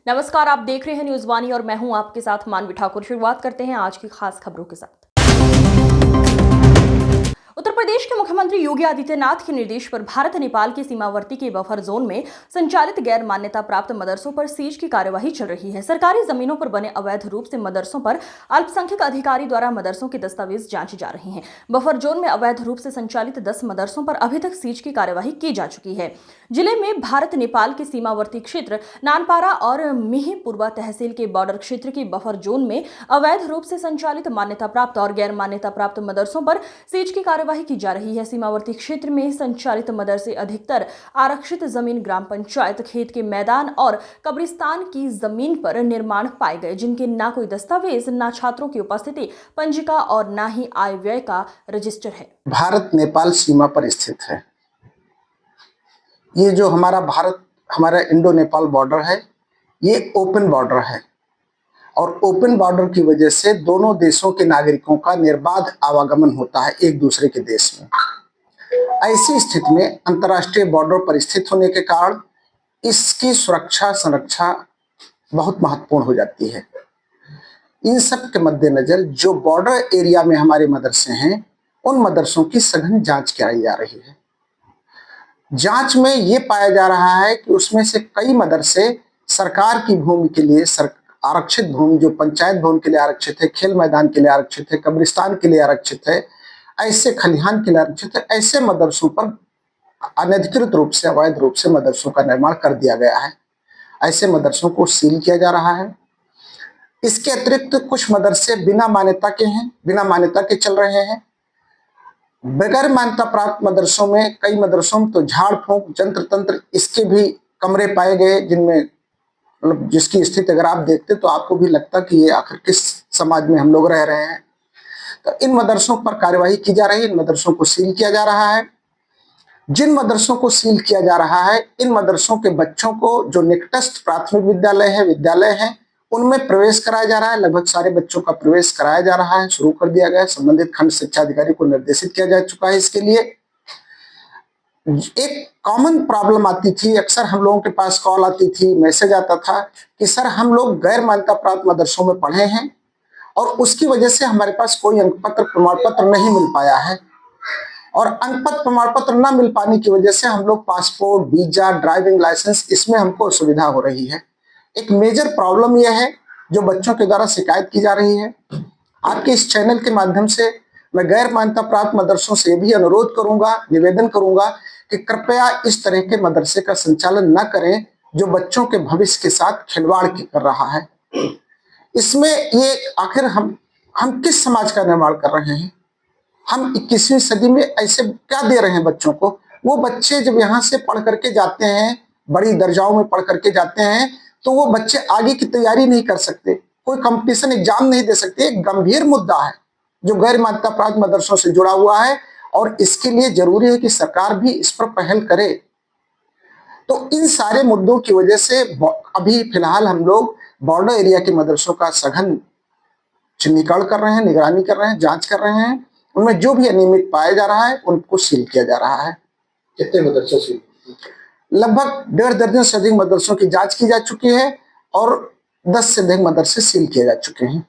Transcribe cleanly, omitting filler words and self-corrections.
नमस्कार, आप देख रहे हैं न्यूज वाणी और मैं हूं आपके साथ मानवी ठाकुर। शुरुआत करते हैं आज की खास खबरों के साथ। उत्तर प्रदेश के मुख्यमंत्री योगी आदित्यनाथ के निर्देश पर भारत नेपाल के सीमावर्ती के बफर जोन में संचालित गैर मान्यता प्राप्त मदरसों पर सीज की कार्यवाही चल रही है। सरकारी जमीनों पर बने अवैध रूप से मदरसों पर अल्पसंख्यक अधिकारी द्वारा मदरसों के दस्तावेज जांचे जा रहे हैं। बफर जोन में अवैध रूप से संचालित 10 मदरसों पर अभी तक सीज की कार्यवाही की जा चुकी है। जिले में भारत नेपाल के सीमावर्ती क्षेत्र नानपारा और मिहीपुरवा तहसील के बॉर्डर क्षेत्र के बफर जोन में अवैध रूप से संचालित मान्यता प्राप्त और गैर मान्यता प्राप्त मदरसों पर सीज की कार्यवाही की जा रही है। सीमावर्ती क्षेत्र में संचालित मदरसे अधिकतर आरक्षित जमीन, ग्राम पंचायत, खेत के मैदान और कब्रिस्तान की जमीन पर निर्माण पाए गए, जिनके ना कोई दस्तावेज, ना छात्रों की उपस्थिति पंजिका और ना ही आय व्यय का रजिस्टर है। भारत नेपाल सीमा पर स्थित है। ये जो हमारा इंडो नेपाल बॉर्डर है, ये ओपन बॉर्डर है और ओपन बॉर्डर की वजह से दोनों देशों के नागरिकों का निर्बाध आवागमन होता है एक दूसरे के देश में। ऐसी स्थिति में अंतर्राष्ट्रीय बॉर्डर पर स्थित होने के कारण इसकी सुरक्षा संरक्षा बहुत महत्वपूर्ण हो जाती है। इन सब के मद्देनजर जो बॉर्डर एरिया में हमारे मदरसे हैं, उन मदरसों की सघन जांच कराई जा रही है। जांच में ये पाया जा रहा है कि उसमें से कई मदरसे सरकार की भूमि के लिए, आरक्षित भूमि जो पंचायत भवन के लिए आरक्षित है, खेल मैदान के लिए आरक्षित है, कब्रिस्तान के लिए आरक्षित है, ऐसे खलिहान के लिए आरक्षित है, ऐसे मदरसों पर अनधिकृत रूप से, अवैध रूप से मदरसों का निर्माण कर दिया गया है। ऐसे मदरसों को सील किया जा रहा है। इसके अतिरिक्त कुछ मदरसे बिना मान्यता के हैं, बिना मान्यता के चल रहे हैं। बगैर मान्यता प्राप्त मदरसों में, कई मदरसों में तो झाड़ फूंक, जंत्र तंत्र, इसके भी कमरे पाए गए, जिनमें मतलब जिसकी स्थिति अगर आप देखते तो आपको भी लगता कि ये आखिर किस समाज में हम लोग रह रहे हैं। तो इन मदरसों पर कार्यवाही की जा रही है, इन मदरसों को सील किया जा रहा है। जिन मदरसों को सील किया जा रहा है, इन मदरसों के बच्चों को जो निकटस्थ प्राथमिक विद्यालय है, उनमें प्रवेश कराया जा रहा है। लगभग सारे बच्चों का प्रवेश कराया जा रहा है, शुरू कर दिया गया है। संबंधित खंड शिक्षा अधिकारी को निर्देशित किया जा चुका है। इसके लिए एक कॉमन प्रॉब्लम आती थी, अक्सर हम लोगों के पास कॉल आती थी, मैसेज आता था कि सर हम लोग गैर मान्यता प्राप्त मदरसों में पढ़े हैं और उसकी वजह से हमारे पास कोई अंक पत्र, प्रमाण पत्र नहीं मिल पाया है, और अंक पत्र, प्रमाण पत्र न मिल पाने की वजह से हम लोग पासपोर्ट, वीजा, ड्राइविंग लाइसेंस, इसमें हमको असुविधा हो रही है। एक मेजर प्रॉब्लम यह है जो बच्चों के द्वारा शिकायत की जा रही है। आपके इस चैनल के माध्यम से मैं गैर मान्यता प्राप्त मदरसों से भी अनुरोध करूंगा, निवेदन करूंगा कि कृपया इस तरह के मदरसे का संचालन न करें जो बच्चों के भविष्य के साथ खिलवाड़ कर रहा है। इसमें ये आखिर हम किस समाज का निर्माण कर रहे हैं? हम 21वीं सदी में ऐसे क्या दे रहे हैं बच्चों को? वो बच्चे जब यहाँ से पढ़ करके जाते हैं, बड़ी दर्जाओं में पढ़ करके जाते हैं, तो वो बच्चे आगे की तैयारी नहीं कर सकते, कोई कंपटीशन एग्जाम नहीं दे सकते। एक गंभीर मुद्दा है जो गैर मान्यता प्राप्त मदरसों से जुड़ा हुआ है और इसके लिए जरूरी है कि सरकार भी इस पर पहल करे। तो इन सारे मुद्दों की वजह से अभी फिलहाल हम लोग बॉर्डर एरिया के मदरसों का सघन चिन्हीकरण कर रहे हैं, निगरानी कर रहे हैं, जांच कर रहे हैं। उनमें जो भी अनियमित पाया जा रहा है उनको सील किया जा रहा है। कितने मदरसों से? लगभग 1.5 दर्जन से अधिक मदरसों की जांच की जा चुकी है और 10 से अधिक मदरसे सील किए जा चुके हैं।